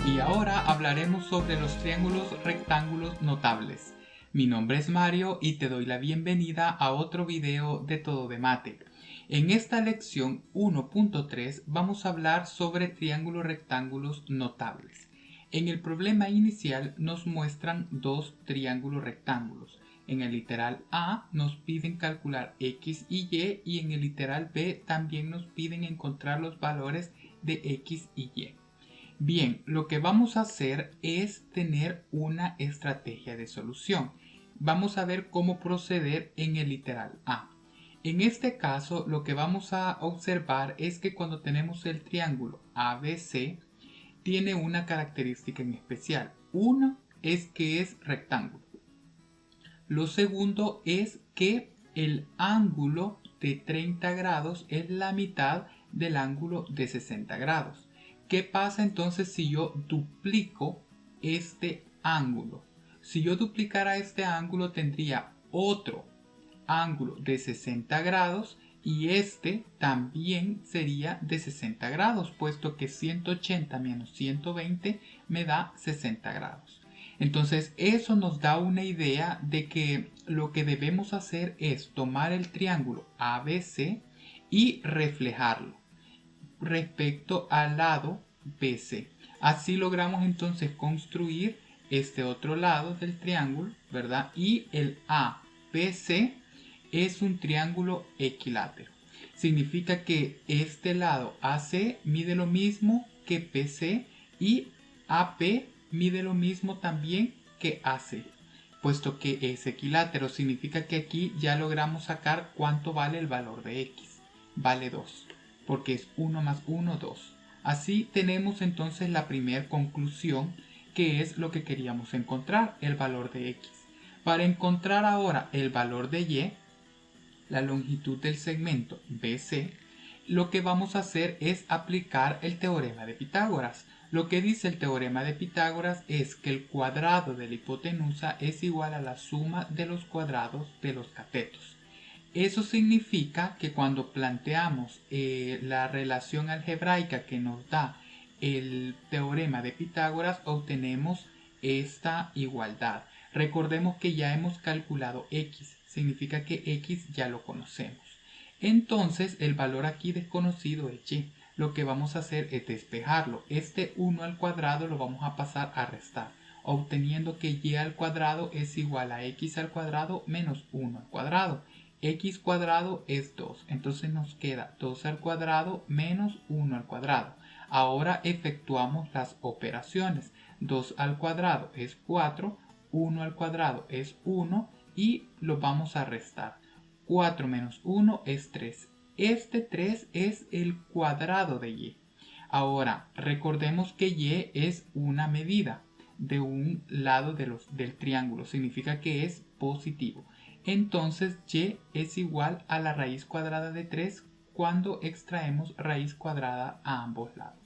y ahora hablaremos sobre los triángulos rectángulos notables. Mi nombre es Mario y te doy la bienvenida a otro video de Todo de Mate. En esta lección 1.3 vamos a hablar sobre triángulos rectángulos notables. En el problema inicial nos muestran dos triángulos rectángulos. En el literal A nos piden calcular X y en el literal B también nos piden encontrar los valores de X y Y. Bien, lo que vamos a hacer es tener una estrategia de solución. Vamos a ver cómo proceder en el literal A. En este caso, lo que vamos a observar es que cuando tenemos el triángulo ABC, tiene una característica en especial. Uno es que es rectángulo. Lo segundo es que el ángulo de 30 grados es la mitad del ángulo de 60 grados. ¿Qué pasa entonces si yo duplico este ángulo? Si yo duplicara este ángulo tendría otro ángulo de 60 grados y este también sería de 60 grados, puesto que 180 menos 120 me da 60 grados. Entonces eso nos da una idea de que lo que debemos hacer es tomar el triángulo ABC y reflejarlo respecto al lado BC. Así logramos entonces construir este otro lado del triángulo, ¿verdad? Y el ABC es un triángulo equilátero. Significa que este lado AC mide lo mismo que PC y AP mide lo mismo también que AC. Puesto que es equilátero, significa que aquí ya logramos sacar cuánto vale el valor de X. Vale 2, porque es 1 más 1, 2. Así tenemos entonces la primera conclusión, que es lo que queríamos encontrar, el valor de X. Para encontrar ahora el valor de Y, la longitud del segmento BC, lo que vamos a hacer es aplicar el teorema de Pitágoras. Lo que dice el teorema de Pitágoras es que el cuadrado de la hipotenusa es igual a la suma de los cuadrados de los catetos. Eso significa que cuando planteamos la relación algebraica que nos da el teorema de Pitágoras, obtenemos esta igualdad. Recordemos que ya hemos calculado X, significa que X ya lo conocemos. Entonces el valor aquí desconocido es Y. Lo que vamos a hacer es despejarlo. Este 1 al cuadrado lo vamos a pasar a restar, obteniendo que Y al cuadrado es igual a X al cuadrado menos 1 al cuadrado. X cuadrado es 2, entonces nos queda 2 al cuadrado menos 1 al cuadrado. Ahora efectuamos las operaciones. 2 al cuadrado es 4, 1 al cuadrado es 1 y lo vamos a restar. 4 menos 1 es 3. Este 3 es el cuadrado de Y. Ahora, recordemos que Y es una medida de un lado del triángulo. Significa que es positivo. Entonces Y es igual a la raíz cuadrada de 3 cuando extraemos raíz cuadrada a ambos lados.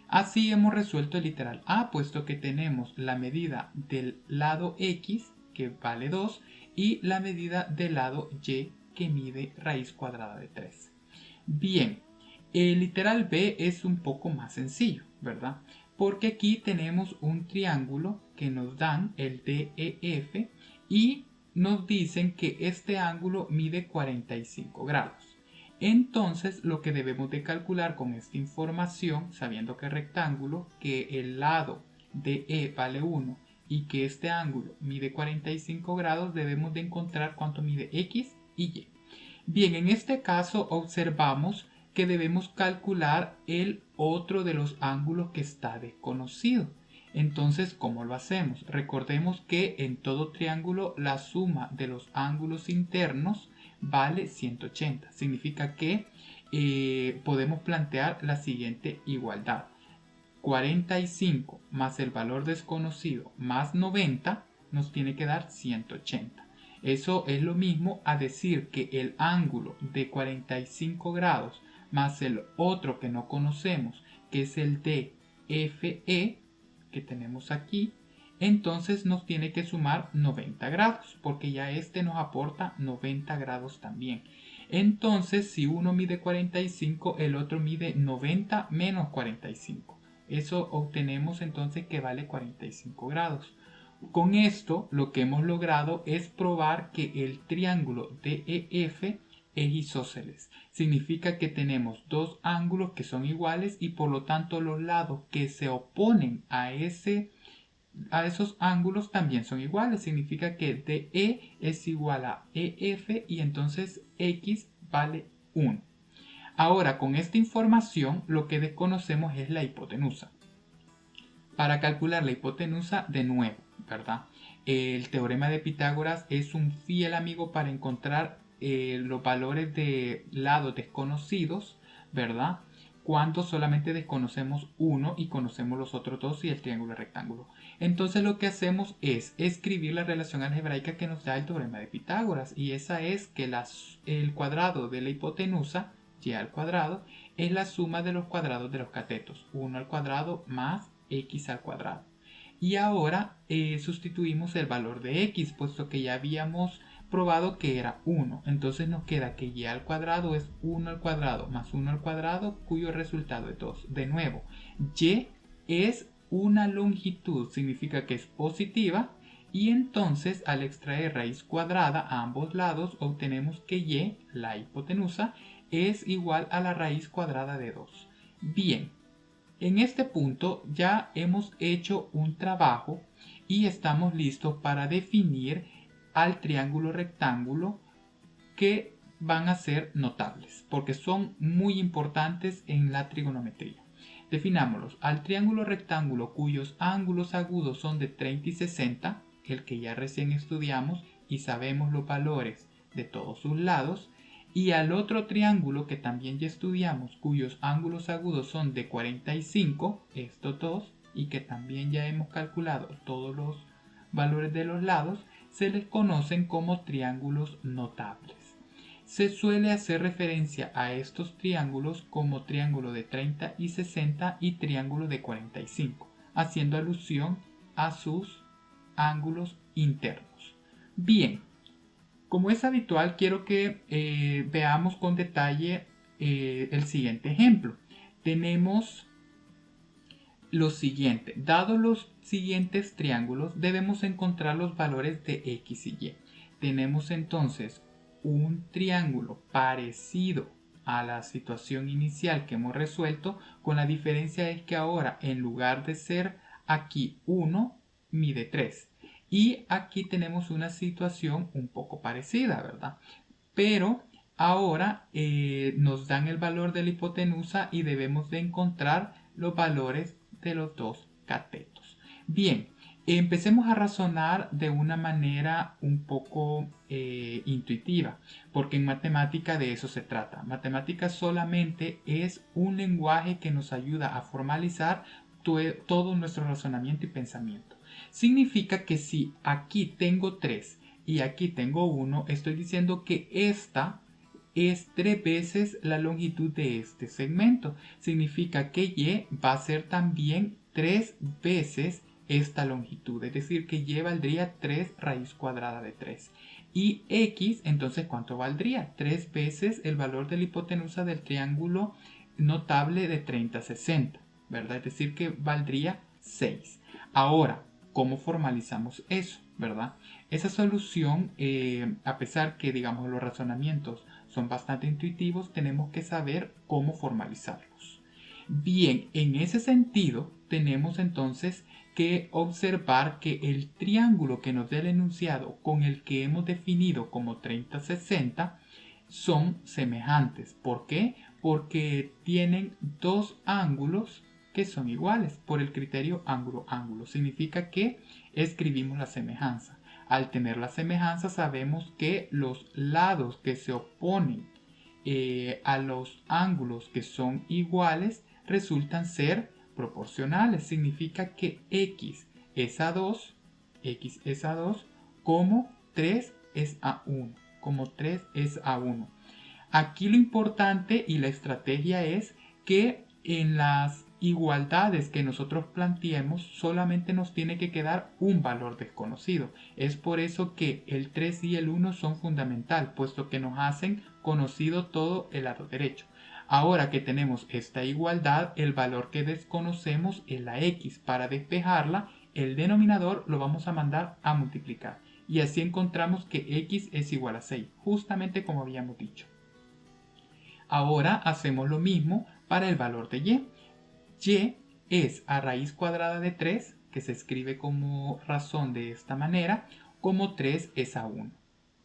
Así hemos resuelto el literal A, puesto que tenemos la medida del lado X, que vale 2, y la medida del lado Y, que mide raíz cuadrada de 3. Bien, el literal B es un poco más sencillo, ¿verdad? Porque aquí tenemos un triángulo que nos dan el DEF y nos dicen que este ángulo mide 45 grados. Entonces lo que debemos de calcular con esta información, sabiendo que rectángulo, que el lado de E vale 1 y que este ángulo mide 45 grados, debemos de encontrar cuánto mide X y Y. Bien, en este caso observamos que debemos calcular el otro de los ángulos que está desconocido. Entonces, ¿cómo lo hacemos? Recordemos que en todo triángulo la suma de los ángulos internos vale 180. Significa que podemos plantear la siguiente igualdad. 45 más el valor desconocido más 90 nos tiene que dar 180. Eso es lo mismo a decir que el ángulo de 45 grados más el otro que no conocemos, que es el DFE, que tenemos aquí, entonces nos tiene que sumar 90 grados, porque ya este nos aporta 90 grados también. Entonces, si uno mide 45, el otro mide 90 menos 45. Eso obtenemos entonces que vale 45 grados. Con esto lo que hemos logrado es probar que el triángulo DEF es isósceles. Significa que tenemos dos ángulos que son iguales y por lo tanto los lados que se oponen a esos ángulos también son iguales. Significa que DE es igual a EF y entonces X vale 1. Ahora, con esta información lo que desconocemos es la hipotenusa. Para calcular la hipotenusa, de nuevo, ¿verdad? El teorema de Pitágoras es un fiel amigo para encontrar los valores de lados desconocidos, ¿verdad? Cuando solamente desconocemos uno y conocemos los otros dos y el triángulo rectángulo. Entonces lo que hacemos es escribir la relación algebraica que nos da el teorema de Pitágoras, y esa es que el cuadrado de la hipotenusa, y al cuadrado, es la suma de los cuadrados de los catetos, 1 al cuadrado más x al cuadrado. Y ahora sustituimos el valor de x, puesto que ya habíamos probado que era 1. Entonces nos queda que y al cuadrado es 1 al cuadrado más 1 al cuadrado, cuyo resultado es 2. De nuevo, y es una longitud, significa que es positiva, y entonces al extraer raíz cuadrada a ambos lados obtenemos que y, la hipotenusa, es igual a la raíz cuadrada de 2. Bien, en este punto ya hemos hecho un trabajo y estamos listos para definir al triángulo rectángulo, que van a ser notables porque son muy importantes en la trigonometría. Definámoslos. Al triángulo rectángulo cuyos ángulos agudos son de 30 y 60, el que ya recién estudiamos y sabemos los valores de todos sus lados, y al otro triángulo que también ya estudiamos cuyos ángulos agudos son de 45, estos dos, y que también ya hemos calculado todos los valores de los lados, se les conocen como triángulos notables. Se suele hacer referencia a estos triángulos como triángulo de 30 y 60 y triángulo de 45, haciendo alusión a sus ángulos internos. Bien, como es habitual, quiero que veamos con detalle el siguiente ejemplo. Tenemos lo siguiente: dado los siguientes triángulos, debemos encontrar los valores de x y y. Tenemos entonces un triángulo parecido a la situación inicial que hemos resuelto, con la diferencia es que ahora, en lugar de ser aquí 1, mide 3. Y aquí tenemos una situación un poco parecida, ¿verdad? Pero ahora nos dan el valor de la hipotenusa y debemos de encontrar los valores de los dos catetos. Bien, empecemos a razonar de una manera un poco intuitiva, porque en matemática de eso se trata. Matemática solamente es un lenguaje que nos ayuda a formalizar todo nuestro razonamiento y pensamiento. Significa que si aquí tengo 3 y aquí tengo 1, estoy diciendo que esta es 3 veces la longitud de este segmento. Significa que y va a ser también 3 veces esta longitud, es decir, que y valdría 3 raíz cuadrada de 3. Y x, entonces, ¿cuánto valdría? 3 veces el valor de la hipotenusa del triángulo notable de 30-60, ¿verdad? Es decir, que valdría 6. Ahora, ¿cómo formalizamos eso, verdad? Esa solución, a pesar que, digamos, los razonamientos son bastante intuitivos, tenemos que saber cómo formalizarlos. Bien, en ese sentido, tenemos entonces que observar que el triángulo que nos da el enunciado con el que hemos definido como 30-60 son semejantes. ¿Por qué? Porque tienen dos ángulos que son iguales por el criterio ángulo-ángulo. Significa que escribimos la semejanza. Al tener la semejanza sabemos que los lados que se oponen a los ángulos que son iguales resultan ser proporcionales. Significa que x es a 2, como 3 es a 1, como 3 es a 1. Aquí lo importante y la estrategia es que en las igualdades que nosotros planteemos solamente nos tiene que quedar un valor desconocido. Es por eso que el 3 y el 1 son fundamental, puesto que nos hacen conocido todo el lado derecho. Ahora que tenemos esta igualdad, el valor que desconocemos es la x. Para despejarla, el denominador lo vamos a mandar a multiplicar. Y así encontramos que x es igual a 6, justamente como habíamos dicho. Ahora hacemos lo mismo para el valor de y. Y es a raíz cuadrada de 3, que se escribe como razón de esta manera, como 3 es a 1.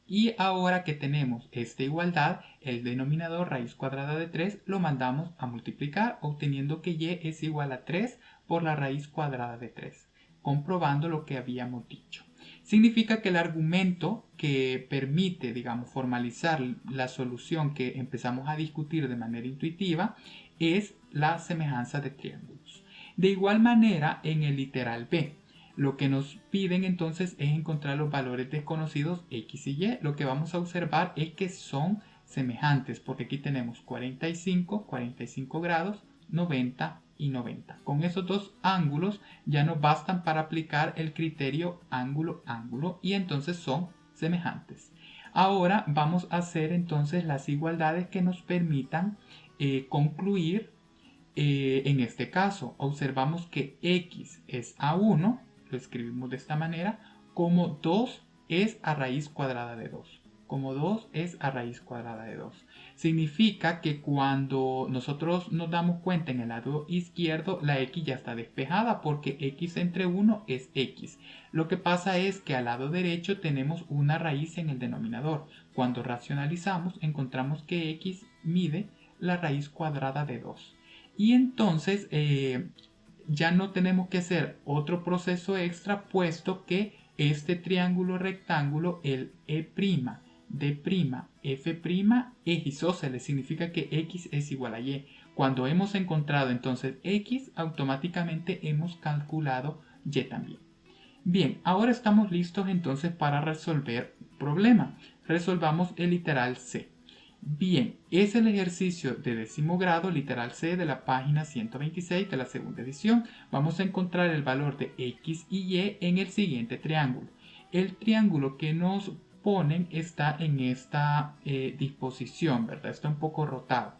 Y ahora que tenemos esta igualdad, el denominador raíz cuadrada de 3 lo mandamos a multiplicar, obteniendo que y es igual a 3 por la raíz cuadrada de 3, comprobando lo que habíamos dicho. Significa que el argumento que permite, digamos, formalizar la solución que empezamos a discutir de manera intuitiva es la semejanza de triángulos. De igual manera, en el literal B, lo que nos piden entonces es encontrar los valores desconocidos x y y. Lo que vamos a observar es que son semejantes, porque aquí tenemos 45 grados, 90 y 90. Con esos dos ángulos ya nos bastan para aplicar el criterio ángulo-ángulo y entonces son semejantes. Ahora vamos a hacer entonces las igualdades que nos permitan concluir en este caso. Observamos que x es a 1, lo escribimos de esta manera, como 2 es a raíz cuadrada de 2. Como 2 es a raíz cuadrada de 2. Significa que cuando nosotros nos damos cuenta en el lado izquierdo, la x ya está despejada porque x entre 1 es x. Lo que pasa es que al lado derecho tenemos una raíz en el denominador. Cuando racionalizamos encontramos que x mide la raíz cuadrada de 2. Y entonces ya no tenemos que hacer otro proceso extra, puesto que este triángulo rectángulo, el E', D', F', es isósceles, significa que x es igual a y. Cuando hemos encontrado entonces x, automáticamente hemos calculado y también. Bien, ahora estamos listos entonces para resolver un problema. Resolvamos el literal C. Bien, es el ejercicio de 10º grado, literal C, de la página 126 de la segunda edición. Vamos a encontrar el valor de x y y en el siguiente triángulo. El triángulo que nos ponen está en esta disposición, ¿verdad? Está un poco rotado.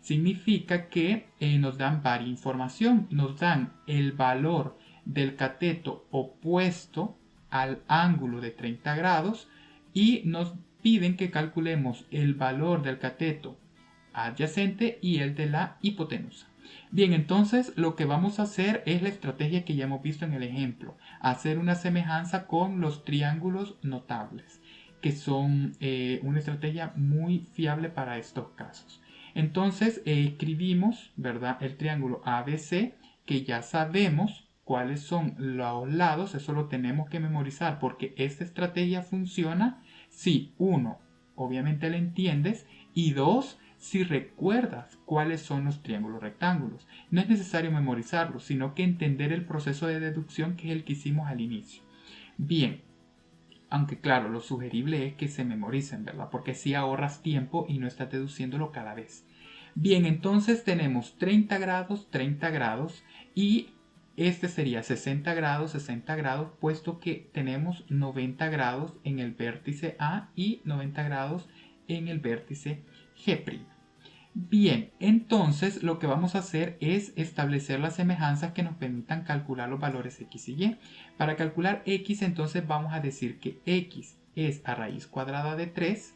Significa que nos dan varias información. Nos dan el valor del cateto opuesto al ángulo de 30 grados y nos piden que calculemos el valor del cateto adyacente y el de la hipotenusa. Bien, entonces lo que vamos a hacer es la estrategia que ya hemos visto en el ejemplo, hacer una semejanza con los triángulos notables, que son una estrategia muy fiable para estos casos. Entonces escribimos, ¿verdad?, el triángulo ABC, que ya sabemos cuáles son los lados. Eso lo tenemos que memorizar porque esta estrategia funciona si, uno, obviamente la entiendes, y dos, si recuerdas cuáles son los triángulos rectángulos. No es necesario memorizarlos, sino que entender el proceso de deducción, que es el que hicimos al inicio. Bien, aunque claro, lo sugerible es que se memoricen, ¿verdad? Porque así ahorras tiempo y no estás deduciéndolo cada vez. Bien, entonces tenemos 30 grados y este sería 60 grados, puesto que tenemos 90 grados en el vértice A y 90 grados en el vértice G'. Bien, entonces lo que vamos a hacer es establecer las semejanzas que nos permitan calcular los valores x y y. Para calcular x, entonces vamos a decir que x es a raíz cuadrada de 3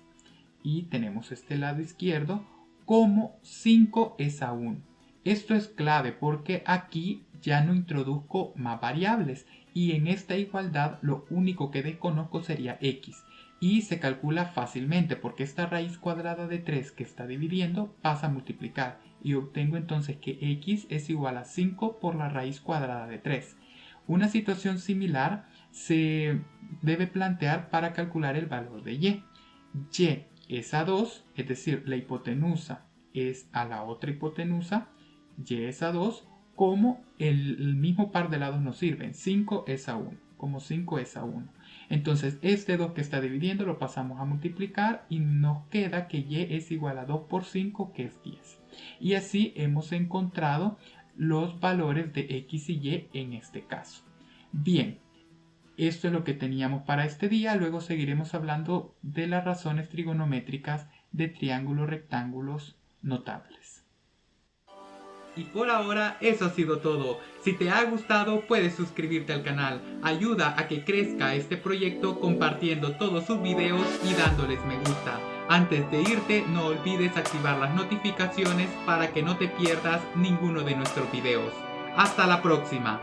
y tenemos este lado izquierdo, como 5 es a 1. Esto es clave porque aquí ya no introduzco más variables y en esta igualdad lo único que desconozco sería x. Y se calcula fácilmente porque esta raíz cuadrada de 3 que está dividiendo pasa a multiplicar y obtengo entonces que x es igual a 5 por la raíz cuadrada de 3. Una situación similar se debe plantear para calcular el valor de y. Y es a 2, es decir, la hipotenusa es a la otra hipotenusa, y es a 2, como el mismo par de lados nos sirven, 5 es a 1, como 5 es a 1. Entonces este 2 que está dividiendo lo pasamos a multiplicar y nos queda que y es igual a 2 por 5, que es 10. Y así hemos encontrado los valores de x y y en este caso. Bien, esto es lo que teníamos para este día. Luego seguiremos hablando de las razones trigonométricas de triángulos rectángulos notables. Y por ahora eso ha sido todo. Si te ha gustado puedes suscribirte al canal. Ayuda a que crezca este proyecto compartiendo todos sus videos y dándoles me gusta. Antes de irte no olvides activar las notificaciones para que no te pierdas ninguno de nuestros videos. Hasta la próxima.